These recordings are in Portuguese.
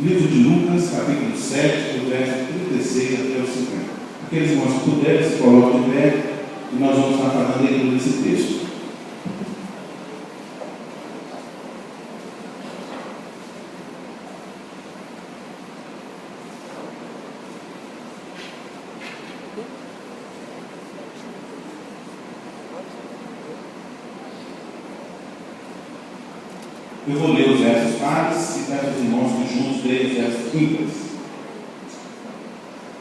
Livro de Lucas, capítulo 7, do verso 36 até o 50. Aqueles irmãos que puderem, se coloquem de pé e nós vamos estar fazendo a leitura desse texto. Eu vou ler os versos pares e peço aos irmãos que juntos leiam os versos ímpares.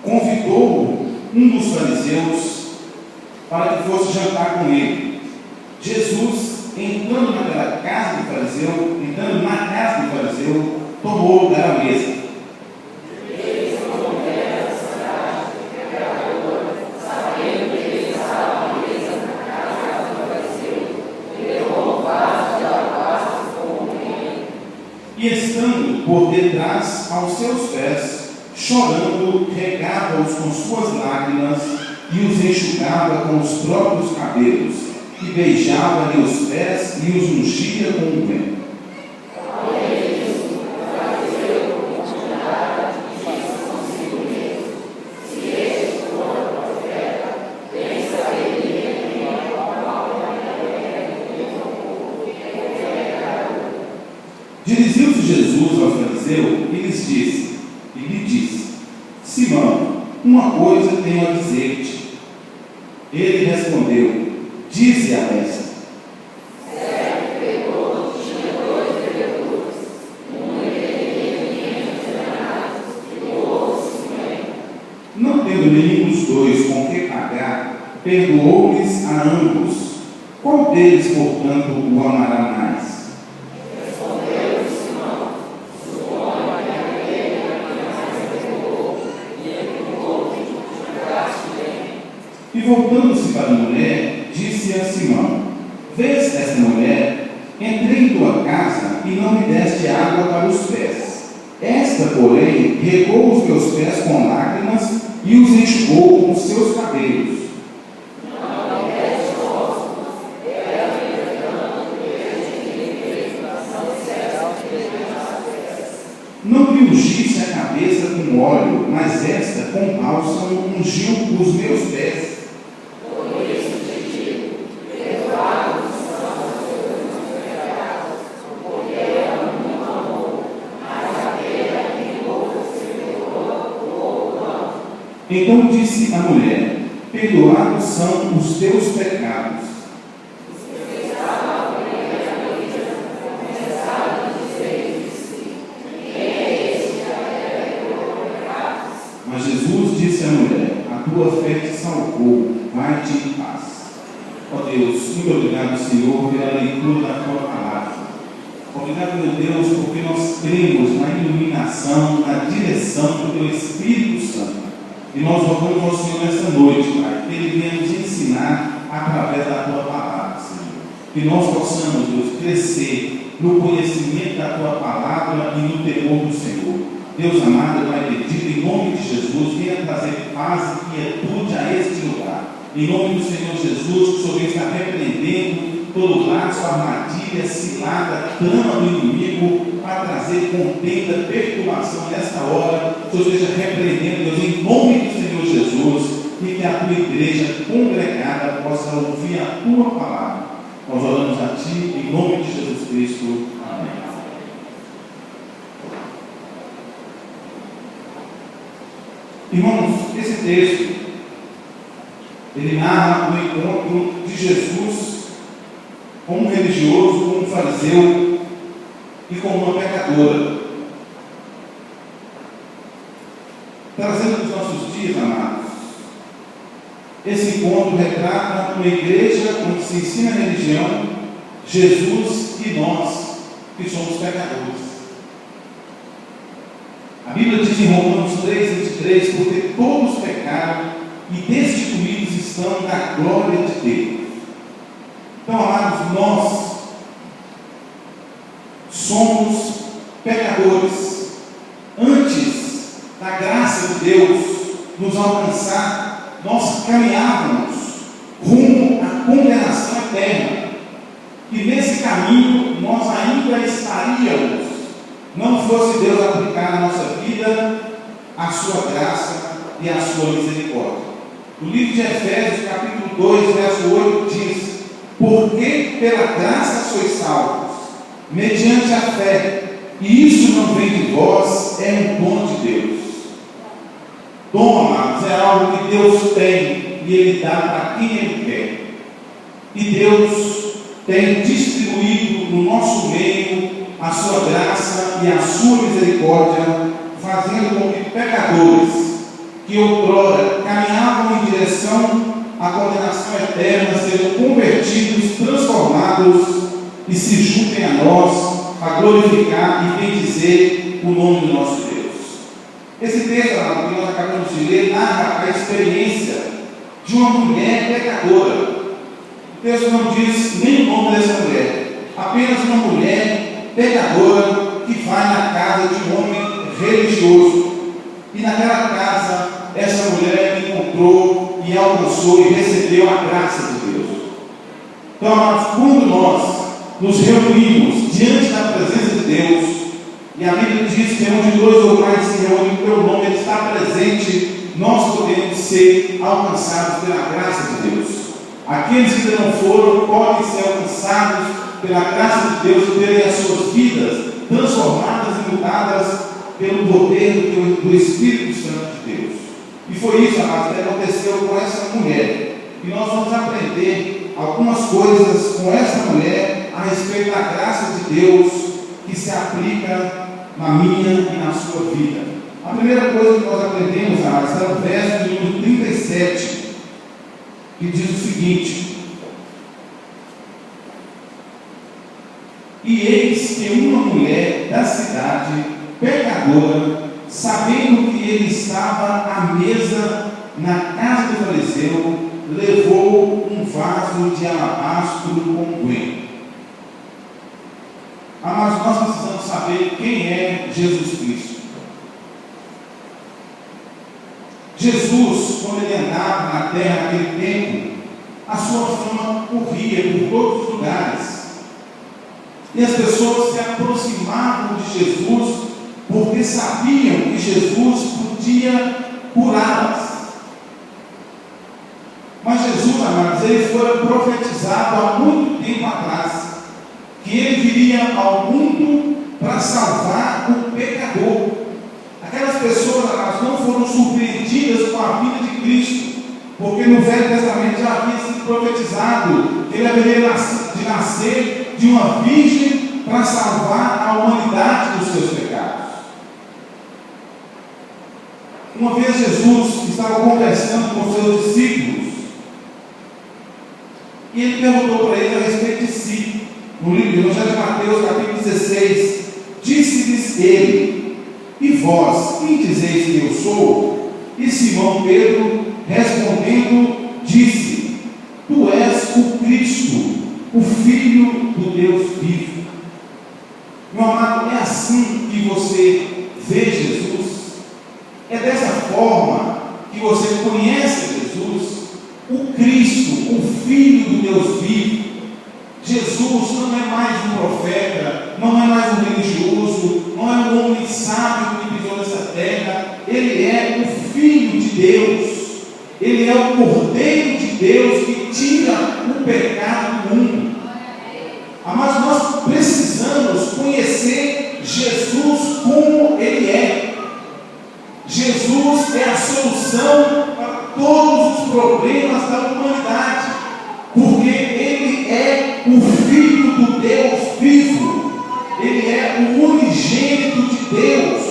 Convidou um dos fariseus para que fosse jantar com ele. Jesus, entrando na casa do fariseu, tomou lugar à mesa. E estando por detrás aos seus pés, chorando, regava-os com suas lágrimas e os enxugava com os próprios cabelos, e beijava-lhe os pés e os ungia com o vento. Dirigiu-se Jesus ao fariseu e lhe disse: Simão, uma coisa tenho a dizer-te. Ele respondeu: Dize a esta. Certo pecador tinha 2 devedores, um devia 500 denários e o outro 50. Não tendo nenhum dos dois com que pagar, perdoou-lhes a ambos. Qual deles, portanto, o amará mais? E voltando-se para a mulher, disse a Simão: Vês esta mulher? Entrei em tua casa e não me deste água para os pés. Esta, porém, regou os meus pés com lágrimas e os enxugou com os seus cabelos. Não me ungisse a cabeça com óleo, mas esta, com bálsamo, ungiu os meus pés. Então disse a mulher: Perdoados são os teus pecados. Mas Jesus disse à mulher: A tua fé te salvou, vai-te em paz. Ó Deus, muito obrigado, Senhor, pela leitura da tua palavra. Obrigado, meu Deus, porque nós cremos na iluminação, na direção do teu Espírito Santo. E nós rogamos ao Senhor nessa noite, Pai, que Ele venha nos ensinar através da tua palavra, Senhor. Que nós possamos, Deus, crescer no conhecimento da tua palavra e no temor do Senhor. Deus amado, Pai bendito, em nome de Jesus, venha trazer paz e quietude a este lugar. Em nome do Senhor Jesus, que o Senhor venha estar repreendendo todo laço, armadilha, cilada, trama do inimigo, para trazer contenda, perturbação nesta hora. Que o Senhor esteja repreendendo, Deus, em nome do Senhor Jesus, e que a tua igreja congregada possa ouvir a tua palavra. Nós oramos a ti, em nome de Jesus Cristo. Amém. Irmãos, esse texto, ele narra o encontro de Jesus com um religioso, com um fariseu e com uma pecadora. Trazendo os nossos dias, amados, esse encontro retrata uma igreja onde se ensina a religião, Jesus e nós, que somos pecadores. A Bíblia diz em Romanos 3:23, porque todos pecaram e destituídos estão da glória de Deus. Então, amados, nós somos pecadores. Antes da graça de Deus nos alcançar, nós caminhávamos rumo à condenação eterna. E nesse caminho nós ainda estaríamos não fosse Deus aplicar na nossa vida a sua graça e a sua misericórdia. No livro de Efésios, capítulo 2, verso 8, diz: porque pela graça sois salvos, mediante a fé, e isso não vem de vós, é um dom de Deus. Dom, amados, é algo que Deus tem e Ele dá para quem Ele quer. E Deus tem distribuído no nosso meio a sua graça e a sua misericórdia, fazendo com que pecadores que outrora caminhavam em direção à condenação eterna sejam convertidos, transformados e se juntem a nós a glorificar e bendizer o nome do nosso Deus. Esse texto que nós acabamos de ler narra a experiência de uma mulher pecadora. O texto não diz nem o nome dessa mulher, apenas uma mulher pecadora que vai na casa de um homem religioso. E naquela casa, essa mulher encontrou e alcançou e recebeu a graça de Deus. Então, amados, quando nós nos reunimos diante da presença de Deus, e a Bíblia diz que onde dois ou mais se reúnem pelo nome, Ele está presente, nós podemos ser alcançados pela graça de Deus. Aqueles que ainda não foram podem ser alcançados pela graça de Deus e terem as suas vidas transformadas e mudadas pelo poder do Espírito Santo de Deus. E foi isso, amados, que aconteceu com essa mulher. E nós vamos aprender algumas coisas com essa mulher a respeito da graça de Deus que se aplica na minha e na sua vida. A primeira coisa que nós aprendemos, amados, está no verso de número 37, que diz o seguinte: e eis que uma mulher da cidade, pecadora, sabendo que ele estava à mesa na casa do fariseu, levou um vaso de alabastro com unguento. Mas nós precisamos saber quem é Jesus Cristo. Jesus, quando ele andava na terra naquele tempo, a sua fama corria por todos os lugares. E as pessoas se aproximavam de Jesus porque sabiam que Jesus podia curá-las. Mas Jesus, amados, ele foi profetizado há muito tempo atrás que ele viria ao mundo para salvar o pecador. Aquelas pessoas, amados, não foram surpreendidas com a vinda de Cristo, porque no Velho Testamento já havia sido profetizado que ele haveria de nascer de uma virgem para salvar a humanidade dos seus pecados. Uma vez Jesus estava conversando com seus discípulos e ele perguntou para eles a respeito de si. No livro do Evangelho de Mateus, capítulo 16, disse-lhes ele: e vós, quem dizeis que eu sou? E Simão Pedro, respondendo, disse: tu és o Cristo, o Filho do Deus vivo. Meu amado, é assim que você vê Jesus? É dessa forma que você conhece Jesus, o Cristo, o Filho do Deus vivo? Jesus não é mais um profeta, não é mais um religioso, não é um homem sábio que pisou nessa terra. Ele é o Filho de Deus. Ele é o Cordeiro de Deus que tira o pecado do mundo. Mas nós precisamos conhecer Jesus como Ele é. Jesus é a solução para todos os problemas da humanidade, porque Ele é o Filho do Deus vivo. Ele é o unigênito de Deus.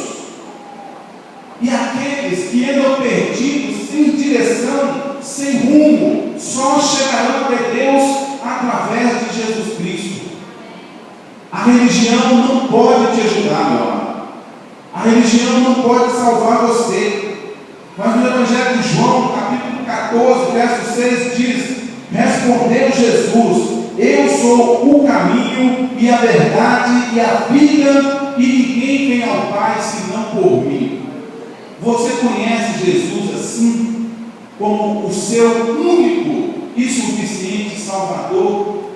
E aqueles que andam perdidos, sem direção, sem rumo, só chegarão até Deus através de Jesus Cristo. A religião não pode te ajudar, meu amado. A religião não pode salvar você. Mas no Evangelho de João, capítulo 14, verso 6, diz: respondeu Jesus: eu sou o caminho e a verdade e a vida, e ninguém vem ao Pai senão por mim. Você conhece Jesus assim, como o seu único e suficiente Salvador?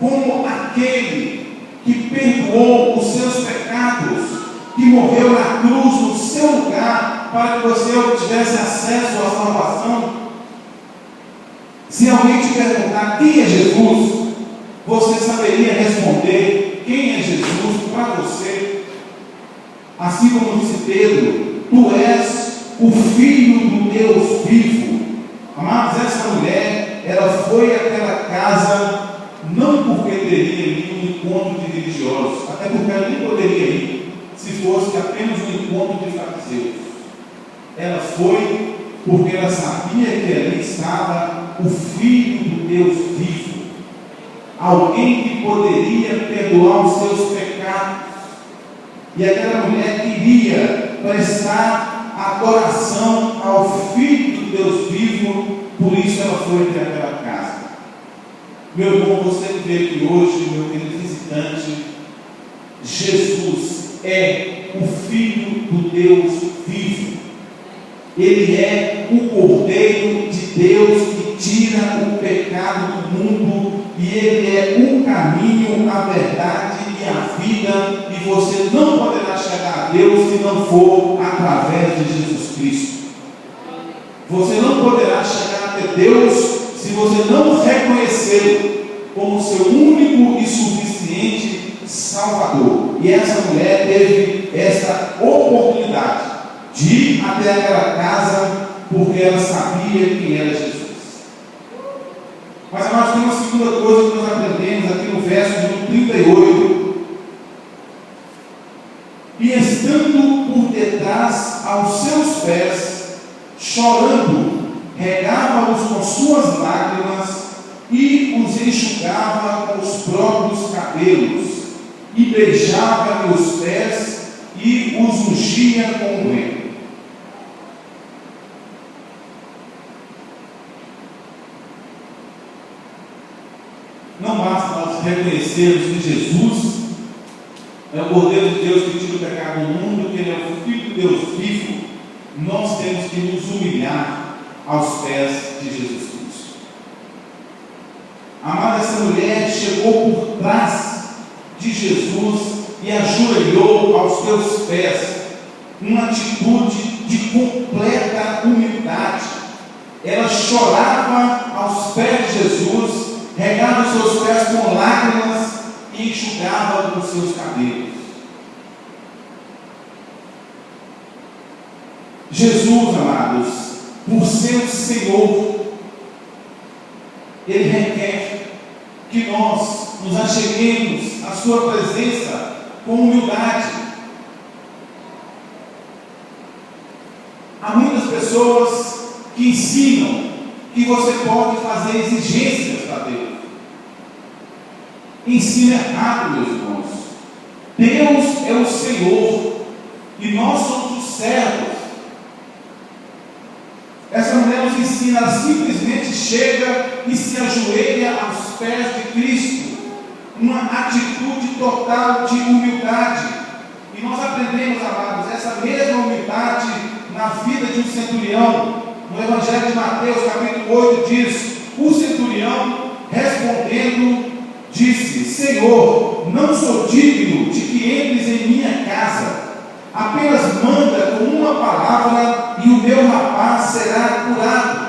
Como aquele que perdoou os seus pecados, que morreu na cruz no seu lugar, para que você tivesse acesso à salvação. Se alguém te perguntar quem é Jesus, você saberia responder quem é Jesus para você. Assim como disse Pedro, tu és o Filho do Deus vivo. Amados, essa mulher, ela foi àquela casa não porque teria ali um encontro de religiosos, até porque ela nem poderia ir se fosse apenas um encontro de fariseus. Ela foi porque ela sabia que ali estava o Filho do Deus vivo, alguém que poderia perdoar os seus pecados. E aquela mulher queria prestar adoração ao Filho do Deus vivo, por isso ela foi até aquela casa. Meu irmão, você que veio aqui hoje, meu querido visitante, Jesus é o Filho do Deus vivo. Ele é o Cordeiro de Deus que tira o pecado do mundo, e Ele é o caminho, a verdade e a vida, e você não poderá chegar a Deus se não for através de Jesus Cristo. Você não poderá chegar até Deus se você não reconhecê-lo como seu único e suficiente Salvador. E essa mulher teve essa oportunidade de ir até aquela casa, porque ela sabia quem era Jesus. Mas nós temos uma segunda coisa que nós aprendemos aqui no verso de 38. E estando por detrás aos seus pés, chorando, regava-os com suas lágrimas e os enxugava com os próprios cabelos, e beijava-lhe os pés e os ungia com o óleo. Não basta nós reconhecermos que Jesus é o Cordeiro de Deus que tira o pecado do mundo, que Ele é o Filho de Deus vivo. Nós temos que nos humilhar aos pés de Jesus Cristo. Amada, essa mulher chegou por trás de Jesus e ajoelhou aos seus pés, uma atitude de completa humildade. Ela chorava aos pés de Jesus, regava os seus pés com lágrimas e enxugava com seus cabelos. Jesus, amados, por ser o Senhor, Ele requer que nós nos acheguemos à sua presença com humildade. Há muitas pessoas que ensinam que você pode fazer exigências para Deus. Ensino errado, meus irmãos. Deus é o Senhor e nós somos os servos. Essa mulher nos ensina, ela simplesmente chega e se ajoelha aos pés de Cristo, uma atitude total de humildade. E nós aprendemos, amados, essa mesma humildade na vida de um centurião. No Evangelho de Mateus, capítulo 8, diz: o centurião, respondendo, disse: Senhor, não sou digno de que entres em minha casa, apenas manda com uma palavra e o meu rapaz será curado.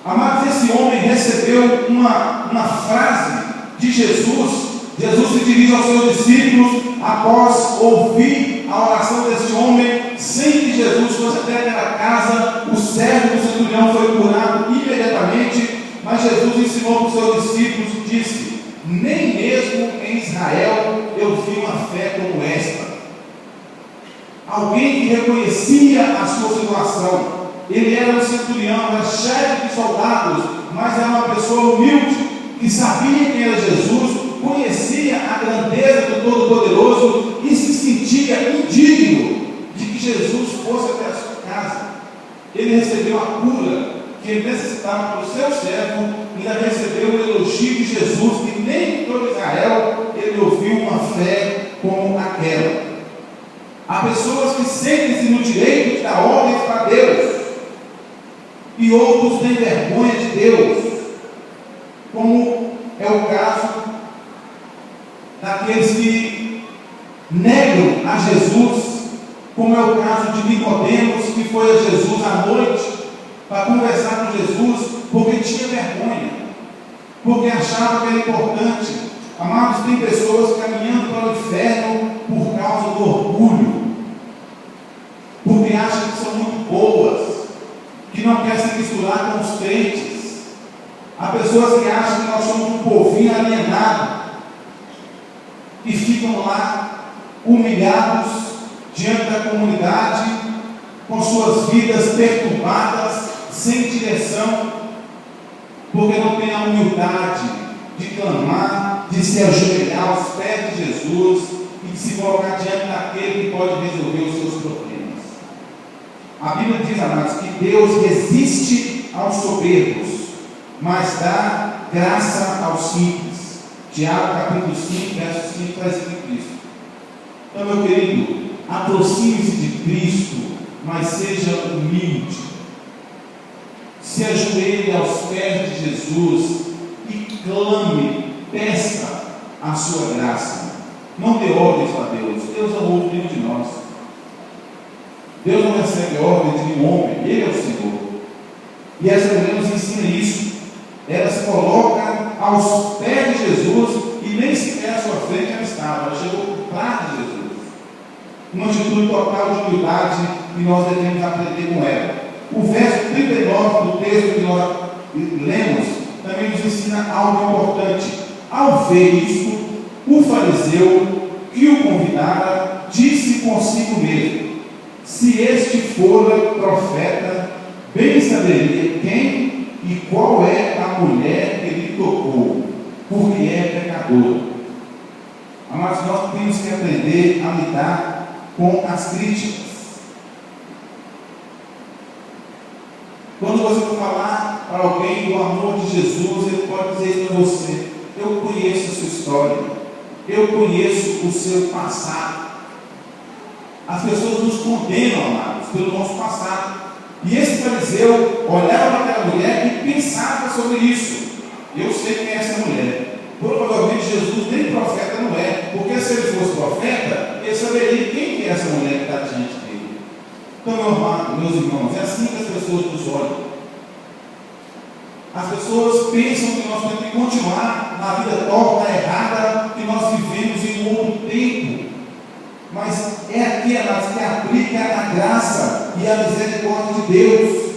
Amados, esse homem recebeu uma frase de Jesus. Jesus se dirige aos seus discípulos após ouvir a oração desse homem. Sem que Jesus fosse até aquela casa, o servo do centurião foi curado imediatamente. Mas Jesus ensinou para os seus discípulos e disse: nem mesmo em Israel eu vi uma fé como esta. Alguém que reconhecia a sua situação. Ele era um centurião, era chefe de soldados, mas era uma pessoa humilde, que sabia quem era Jesus, conhecia a grandeza do Todo-Poderoso e se sentia indigno de que Jesus fosse até a sua casa. Ele recebeu a cura que ele necessitava para o seu servo, e ainda recebeu o elogio de Jesus, que nem em todo Israel ele ouviu uma fé como aquela. Há pessoas que sentem-se no direito de dar ordens para Deus, e outros têm vergonha de Deus, como é o caso daqueles negam a Jesus, como é o caso de Nicodemos, que foi a Jesus à noite para conversar com Jesus, porque tinha vergonha, porque achava que era importante. Amados, tem pessoas caminhando para o inferno por causa do orgulho, porque acham que são muito boas, que não querem se misturar com os crentes. Há pessoas que acham que nós somos um povinho alienado, e ficam lá humilhados diante da comunidade, com suas vidas perturbadas, sem direção, porque não tem a humildade de clamar, de se ajoelhar aos pés de Jesus e de se colocar diante daquele que pode resolver os seus problemas. A Bíblia diz, amados, que Deus resiste aos soberbos, mas dá graça aos simples. Tiago capítulo 5, verso 5, está escrito isso. Então, meu querido, aproxime-se de Cristo, mas seja humilde. Se ajoelhe aos pés de Jesus e clame, peça a sua graça. Não dê ordens para Deus. Deus não ouve nenhum de nós. Deus não recebe ordens de nenhum homem. Ele é o Senhor. E essa mulher nos ensina isso. Ela se coloca aos pés de Jesus e nem sequer à sua frente ela estava. Ela chegou por trás de Jesus. Uma atitude total de humildade que nós devemos aprender com ela. O verso 39 do texto que nós lemos também nos ensina algo importante. Ao ver isto, o fariseu que o convidara disse consigo mesmo: se este fora profeta, bem saberia quem e qual é a mulher que lhe tocou, porque é pecadora. Mas nós temos que aprender a lidar com as críticas. Quando você for falar para alguém do amor de Jesus, ele pode dizer isso para você: eu conheço a sua história, eu conheço o seu passado. As pessoas nos condenam, amados, pelo nosso passado. E esse fariseu olhava para aquela mulher e pensava sobre isso. Eu sei quem é essa mulher. Provavelmente Jesus nem profeta não é, porque se ele fosse profeta, ele saberia quem é essa mulher que está diante dele. Então, meu amado, meus irmãos, é assim que as pessoas nos olham. As pessoas pensam que nós temos que continuar na vida torta, errada, que nós vivemos em um outro tempo. Mas é aquelas que aplica a graça e a misericórdia de Deus.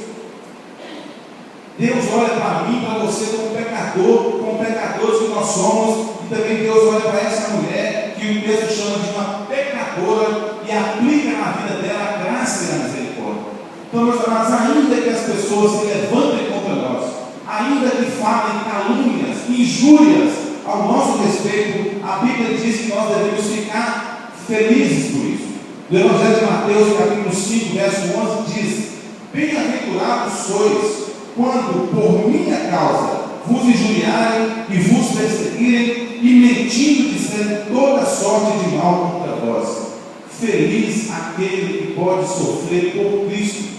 Deus olha para mim, para você como pecador, como pecadores que nós somos, e também Deus olha para essa mulher, que o texto chama de uma pecadora, e aplica na vida dela a graça e a misericórdia. Então, meus amados, ainda que as pessoas se levantem contra nós, ainda que falem calúnias, injúrias ao nosso respeito, a Bíblia diz que nós devemos ficar felizes por isso. No Evangelho de Mateus, capítulo 5, verso 11, diz: bem-aventurados sois, quando por minha causa vos injuriarem e vos perseguirem, e mentindo disserem toda sorte de mal contra vós. Feliz aquele que pode sofrer por Cristo.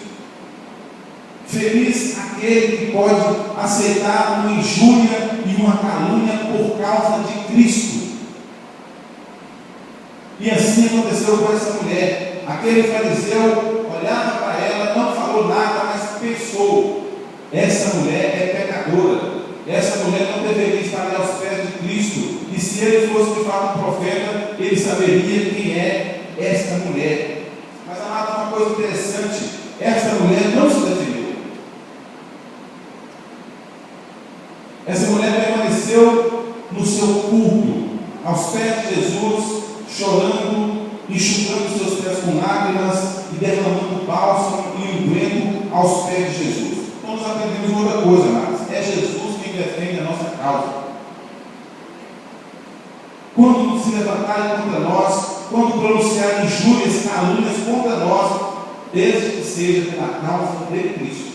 Feliz aquele que pode aceitar uma injúria e uma calúnia por causa de Cristo. E assim aconteceu com essa mulher. Aquele fariseu olhava para ela, não falou nada, mas pensou: essa mulher é pecadora, essa mulher não deveria estar ali aos pés de Cristo. E se ele fosse de fato um profeta, ele saberia quem é esta mulher. Mas, amado, uma coisa interessante: essa mulher não se defendeu. Essa mulher permaneceu no seu culto, aos pés de Jesus, chorando, enxugando seus pés com lágrimas e derramando bálsamo e unguento aos pés de Jesus. Então nós aprendemos outra coisa, amados: é Jesus quem defende a nossa causa. Quando se levantarem contra nós, quando pronunciarem injúrias, calúnias contra nós, desde que seja pela causa de Cristo.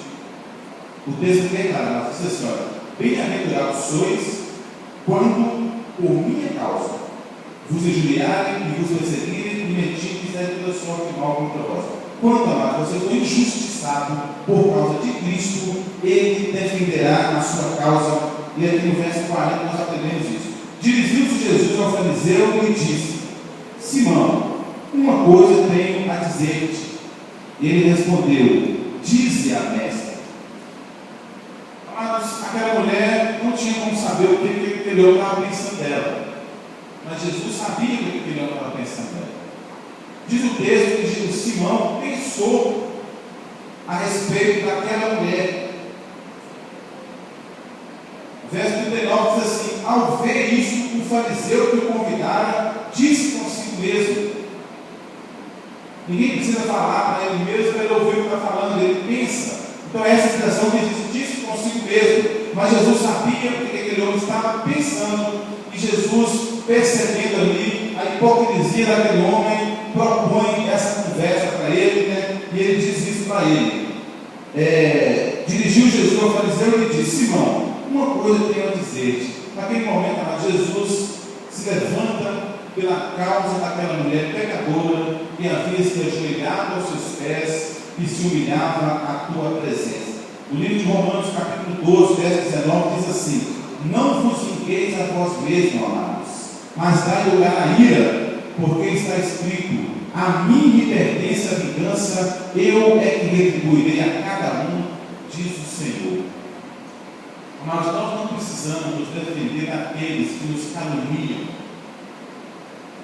O texto declara, diz assim: olha, bem-aventurados sois, quando por minha causa vos injuriarem e vos perseguirem e mentirem e fizerem toda sorte de mal contra vós. Quando, amado, vocês estão injustiçados por causa de Cristo, Ele defenderá a sua causa. E aqui no verso 40 nós aprendemos isso. Dirigiu-se Jesus ao fariseu e lhe disse: Simão, uma coisa tenho a dizer-te. Ele respondeu: dize a mestre. Mas aquela mulher não tinha como saber o que aquele homem estava pensando dela. Mas Jesus sabia o que aquele homem estava pensando dela. Diz o texto que Simão pensou a respeito daquela mulher. Verso 39 diz assim: ao ver isso, o fariseu que o convidara disse consigo mesmo. Ninguém precisa falar para ele mesmo para ele ouvir o que está falando, ele pensa. Então essa expressão que diz, disse consigo mesmo. Mas Jesus sabia o que aquele homem estava pensando. E Jesus, percebendo ali a hipocrisia daquele homem, propõe essa conversa para ele, né? E ele diz isso para ele. Dirigiu Jesus ao fariseu e lhe disse: Simão, uma coisa tenho a dizer-te. Naquele momento, Jesus se levanta pela causa daquela mulher pecadora que havia se ajoelhado aos seus pés e se humilhava à tua presença. No livro de Romanos, capítulo 12, verso 19, diz assim: não vos vingueis a vós mesmos, amados, mas dai lugar à ira, porque está escrito: a mim me pertence a vingança, eu é que retribuirei a cada um, diz o Senhor. Mas nós não precisamos nos defender daqueles que nos caluniam,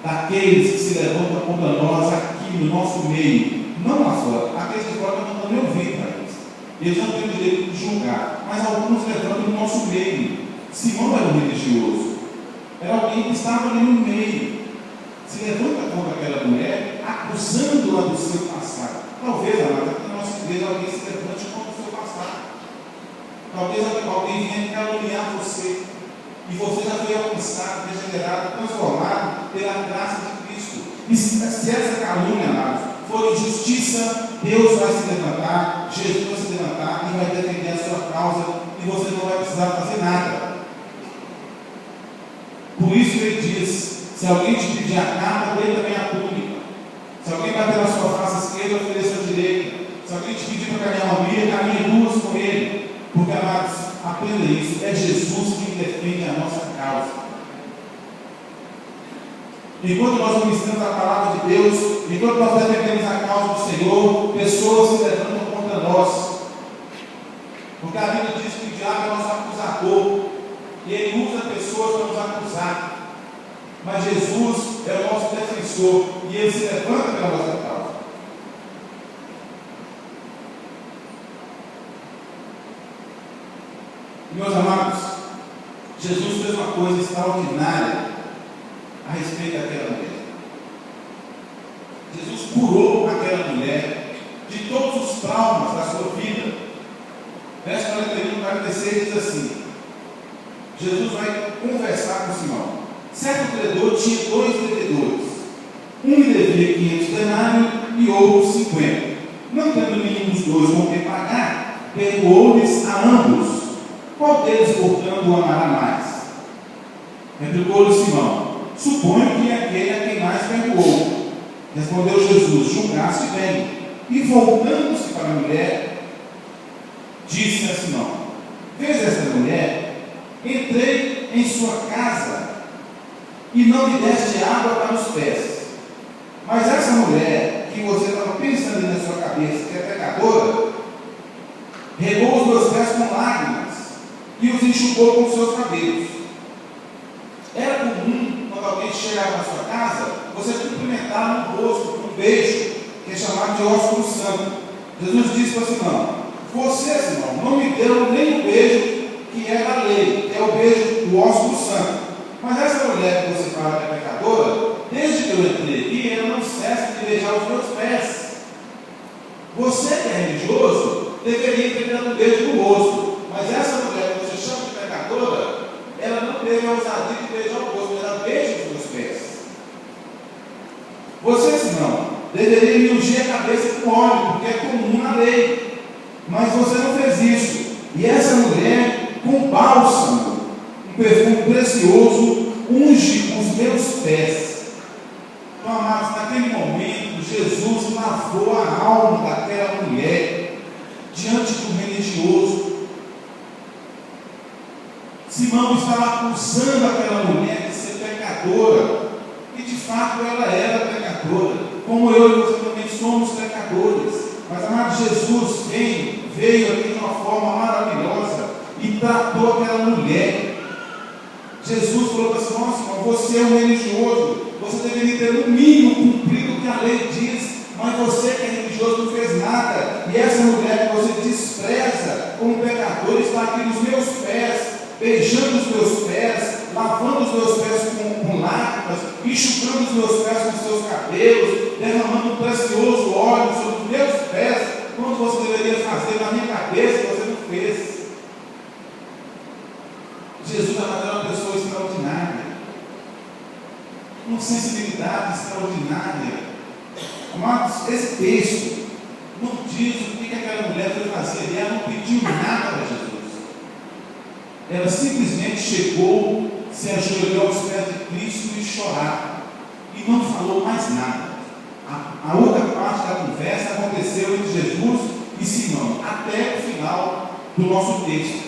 daqueles que se levantam contra nós aqui no nosso meio, não lá fora. Aqueles de fora não estão nem ouvindo para eles. Eles não têm o direito de julgar, mas alguns levantam no nosso meio. Simão era um religioso, era alguém que estava ali no meio, se levanta contra aquela mulher, acusando-a do seu passado. Talvez, amada, na nossa igreja alguém se levante contra o seu passado. Talvez alguém venha caluniar você, e você já foi alcançado, regenerado, transformado pela graça de Cristo. E se essa calúnia, amados, for injustiça, Deus vai se levantar, Jesus vai se levantar e vai defender a sua causa, e você não vai precisar fazer nada. Por isso ele diz: se alguém te pedir a capa, dê também a túnica. Se alguém bater na sua face esquerda, ofereça a direita. Se alguém te pedir para caminhar uma milha, caminhe duas com ele. Porque, amados, aprenda isso, é Jesus quem defende a nossa causa. Enquanto nós ministramos a palavra de Deus, enquanto nós defendemos a causa do Senhor, pessoas se levantam contra nós. Porque a Bíblia diz que o diabo é nosso acusador, e ele usa pessoas para nos acusar. Mas Jesus é o nosso defensor, e ele se levanta pela nossa causa. Meus amados, Jesus fez uma coisa extraordinária a respeito daquela mulher. Jesus curou aquela mulher de todos os traumas da sua vida. Verso 41 e 46 diz assim: Jesus vai conversar com Simão. Certo credor tinha 2 devedores. Um lhe devia 500 denários e outro 50. Não tendo nenhum dos dois com quem pagar, perdoou-lhes a ambos. Qual deles, portanto, o amará mais? Replicou-lhe Simão: suponho que é aquele a quem mais perdoou. Respondeu Jesus: julgaste bem. E voltando-se para a mulher, disse a Simão: vês esta mulher? Entrei em sua casa e não lhe deste água para os pés. Mas essa mulher, que você estava pensando na sua cabeça, que é pecadora, regou os meus pés com lágrimas e os enxugou com seus cabelos. Era comum, quando alguém chegava na sua casa, você cumprimentar no rosto com um beijo, que é chamado de ósculo santo. Jesus disse para Simão: você, Simão, não me deu nem o beijo que é da lei, que é o beijo do ósculo santo. Mas essa mulher que você fala que é pecadora, desde que eu entrei aqui, ela não cessa de beijar os meus pés. Você que é religioso, deveria ter dado um beijo no rosto. Mas essa mulher que você chama de pecadora, ela não teve a ousadia de beijar o rosto, ela beija os meus pés. Você, Simão, deveria me ungir a cabeça com óleo, porque é comum na lei. Mas você não fez isso. E essa mulher, com bálsamo, um perfume precioso, unge os meus pés. Então, amados, naquele momento, Jesus lavou a alma daquela mulher diante do religioso. Simão estava acusando aquela mulher de ser pecadora, E de fato ela era pecadora, como eu e você também somos pecadores. Mas, amado, Jesus veio aqui de uma forma maravilhosa e tratou aquela mulher. Jesus falou para assim: nossa, irmão, você é um religioso, você deveria ter no mínimo cumprido o que a lei diz, mas você que é religioso não fez nada. E essa mulher que você despreza como pecador está aqui nos meus pés, beijando os meus pés, lavando os meus pés com lágrimas, enxugando os meus pés com seus cabelos, derramando um precioso óleo sobre os meus pés, quando você deveria fazer na minha cabeça, você não fez. Jesus era uma pessoa extraordinária, uma sensibilidade extraordinária. Amados, esse texto não diz o que aquela mulher foi fazer, ela não pediu nada para Jesus. Ela simplesmente chegou, se ajoelhou aos pés de Cristo e chorava, e não falou mais nada. A outra parte da conversa aconteceu entre Jesus e Simão, até o final do nosso texto.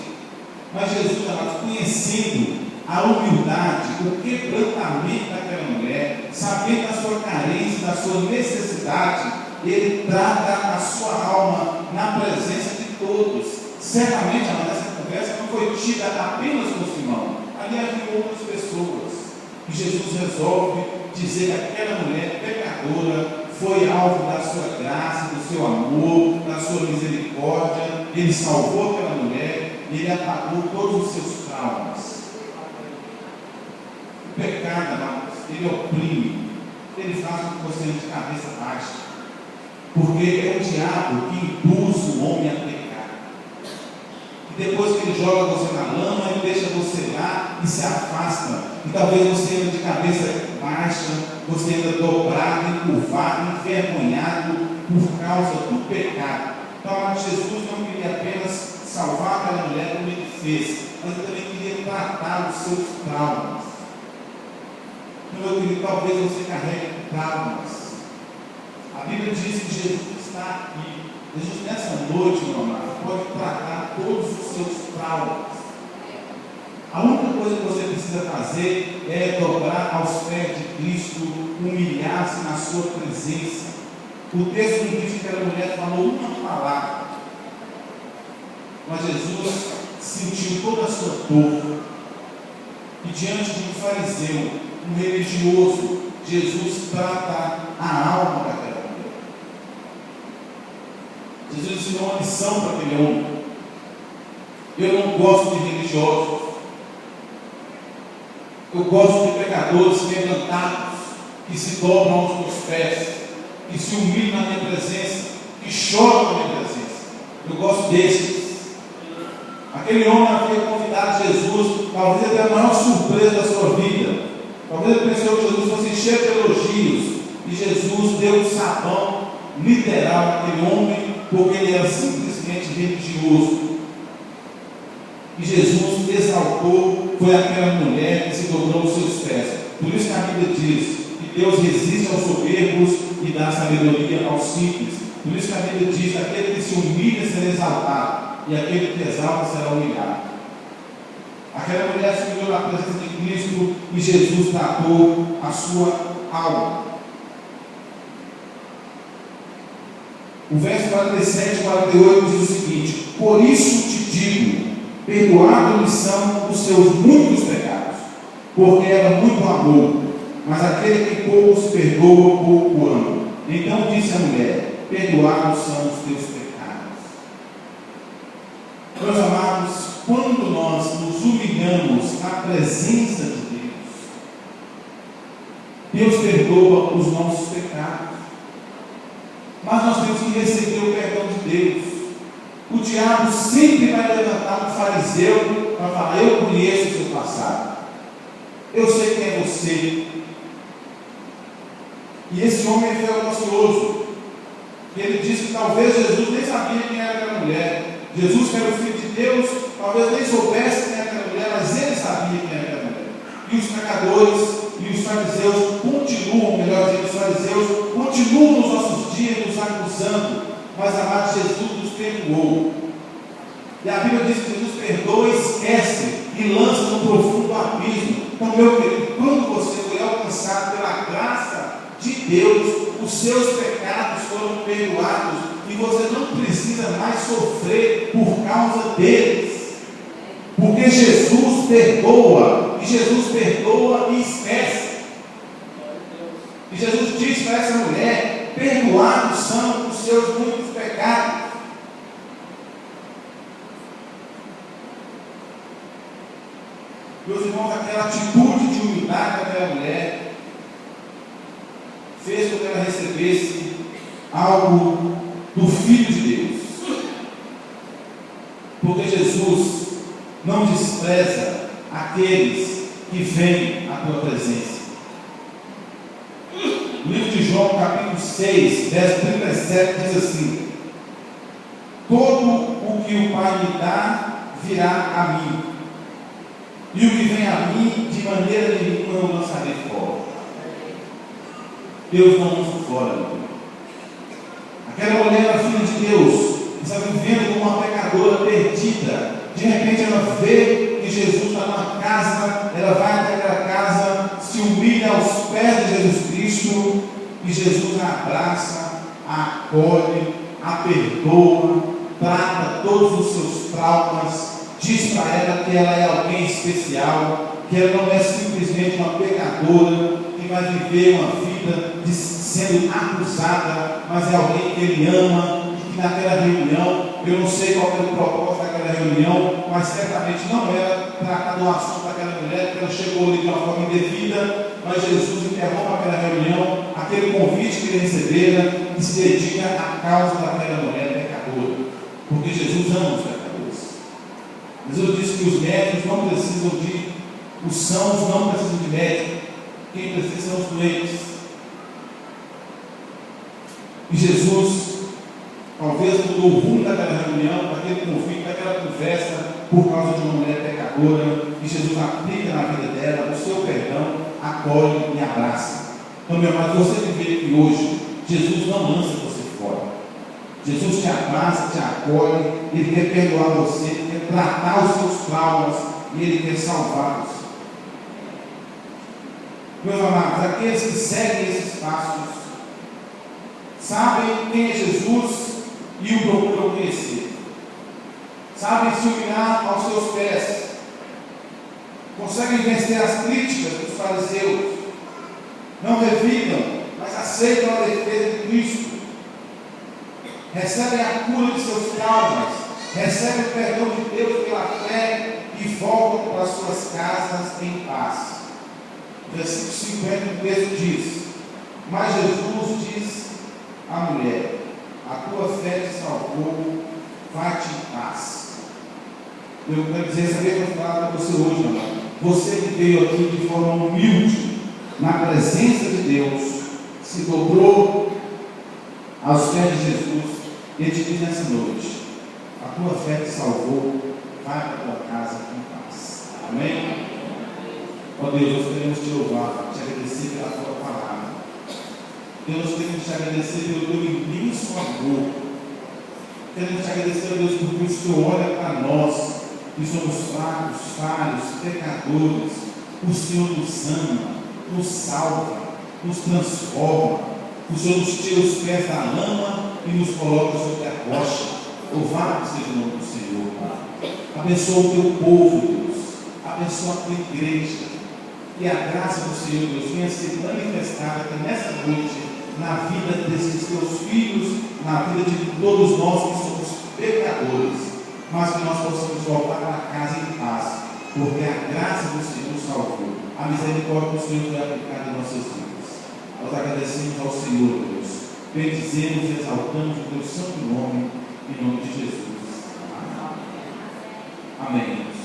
Mas Jesus, conhecendo a humildade, o quebrantamento daquela mulher, sabendo da sua carência, da sua necessidade, ele trata a sua alma na presença de todos. Certamente, essa conversa não foi tida apenas com Simão, ali havia outras pessoas. E Jesus resolve dizer que aquela mulher pecadora foi alvo da sua graça, do seu amor, da sua misericórdia. Ele salvou aquela mulher, ele apagou todos os seus traumas. O pecado, amados, ele oprime, ele faz com que você ande de cabeça baixa, porque é o diabo que induz o homem a pecar. E depois que ele joga você na lama, ele deixa você lá e se afasta. E talvez você ande de cabeça baixa, você anda dobrado, encurvado, envergonhado por causa do pecado. Então, Jesus não queria apenas salvar aquela mulher como ele fez, mas ele também queria tratar os seus traumas. Então, meu querido, talvez você carregue traumas. A Bíblia diz que Jesus está aqui. Jesus, nessa noite, meu amado, pode tratar todos os seus traumas. A única coisa que você precisa fazer é dobrar aos pés de Cristo, humilhar-se na sua presença. O texto não diz que aquela mulher falou uma palavra, mas Jesus sentiu toda a sua dor. E diante de um fariseu, um religioso, Jesus trata a alma daquela mulher. Jesus ensinou uma lição para aquele homem. Eu não gosto de religiosos. Eu gosto de pecadores quebrantados, que se dobram aos meus pés, que se humilham na minha presença, que choram na minha presença. Eu gosto desses. Aquele homem havia convidado Jesus, talvez até a maior surpresa da sua vida. Talvez ele pensou que Jesus fosse cheio de elogios, e Jesus deu um sabão literal àquele homem, porque ele era simplesmente religioso. E Jesus exaltou, foi aquela mulher que se dobrou aos seus pés. Por isso que a Bíblia diz que Deus resiste aos soberbos e dá sabedoria aos simples. Por isso que a Bíblia diz que aquele que se humilha será exaltado, e aquele que exalta será humilhado. Aquela mulher se humilhou na presença de Cristo e Jesus tratou a sua alma. O verso 47 e 48 diz o seguinte: por isso te digo, perdoados são os seus muitos pecados, porque ela muito amou, mas aquele que pouco se perdoa, pouco ama. Então disse a mulher: perdoados são os teus pecados. Meus amados, quando nós nos humilhamos na presença de Deus, Deus perdoa os nossos pecados. Mas nós temos que receber o perdão de Deus. O diabo sempre vai levantar um fariseu para falar: eu conheço o seu passado, eu sei quem é você. E esse homem foi audacioso. Ele disse que talvez Jesus nem sabia quem era aquela mulher. Jesus, que era o Filho de Deus, talvez nem soubesse quem era aquela mulher, mas ele sabia quem era aquela mulher. E os pecadores e os fariseus continuam, melhor dizendo, os fariseus continuam nos nossos dias nos acusando, mas amado, Jesus nos perdoou. E a Bíblia diz que Jesus perdoa, esquece e lança no profundo abismo. Então, meu querido, quando você foi alcançado pela Deus, os seus pecados foram perdoados e você não precisa mais sofrer por causa deles. Porque Jesus perdoa, e Jesus perdoa e esquece. E Jesus diz para essa mulher: perdoados são os seus muitos pecados. Meus irmãos, aquela atitude de humildade daquela mulher fez com que ela recebesse algo do Filho de Deus. Porque Jesus não despreza aqueles que vêm à tua presença. O livro de João, capítulo 6, verso 37, diz assim: todo o que o Pai me dá virá a mim, e o que vem a mim, de maneira nenhuma eu lançarei fora. Deus não lança fora, meu irmão. Aquela mulher era filha de Deus, estava vivendo como uma pecadora perdida. De repente ela vê que Jesus está numa casa, ela vai até aquela casa, se humilha aos pés de Jesus Cristo, e Jesus a abraça, a acolhe, a perdoa, trata todos os seus traumas, diz para ela que ela é alguém especial, que ela não é simplesmente uma pecadora, que vai viver uma vida sendo acusada, mas é alguém que ele ama, e que naquela reunião, eu não sei qual era o propósito daquela reunião, mas certamente não era tratar do assunto daquela mulher, porque ela chegou ali de uma forma indevida, mas Jesus interrompe aquela reunião, aquele convite que ele recebera, e se dedica à causa daquela mulher pecadora, porque Jesus ama os pecadores. Jesus disse que os médicos não precisam os sãos não precisam de médico, quem precisa são os doentes. E Jesus, talvez mudou o rumo daquela reunião, daquele convite, daquela conversa, por causa de uma mulher pecadora, e Jesus aplica na vida dela o seu perdão, acolhe e abraça. Então, meu amado, você que veio aqui hoje, Jesus não lança você fora. Jesus te abraça, te acolhe, Ele quer perdoar você, Ele quer tratar os seus traumas, e Ele quer salvar você. Meus amados, aqueles que seguem esses passos, sabem quem é Jesus e o procuram conhecer. Sabem se humilhar aos seus pés. Conseguem vencer as críticas dos fariseus. Não revidam, mas aceitam a defesa de Cristo. Recebem a cura de seus traumas. Recebem o perdão de Deus pela fé e voltam para suas casas em paz. Versículo 50 do texto diz: mas Jesus diz à mulher: a tua fé te salvou, vai-te em paz. Eu quero dizer essa mesma palavra para você hoje, amado. Você que veio aqui de forma humilde, na presença de Deus, se dobrou aos pés de Jesus, e Ele te diz nessa noite: a tua fé te salvou, vai para a tua casa em paz. Amém? Ó Deus, nós queremos te louvar, te agradecer pela tua palavra. Deus, nós queremos te agradecer pelo teu imenso amor. Queremos te agradecer, ó Deus, porque o Senhor olha para nós, que somos fracos, falhos, pecadores. O Senhor nos ama, nos salva, nos transforma. O Senhor nos tira os pés da lama e nos coloca sobre a rocha. Louvado seja o nome do Senhor. Abençoa o teu povo, Deus. Abençoa a tua igreja. Que a graça do Senhor, Deus, venha ser manifestada aqui nessa noite, na vida desses teus filhos, na vida de todos nós que somos pecadores, mas que nós possamos voltar para casa em paz, porque a graça do Senhor nos salvou, a misericórdia do Senhor foi aplicada em nossas vidas. Nós agradecemos ao Senhor, Deus, bendizemos e exaltamos o teu santo nome, em nome de Jesus. Amém. Amém.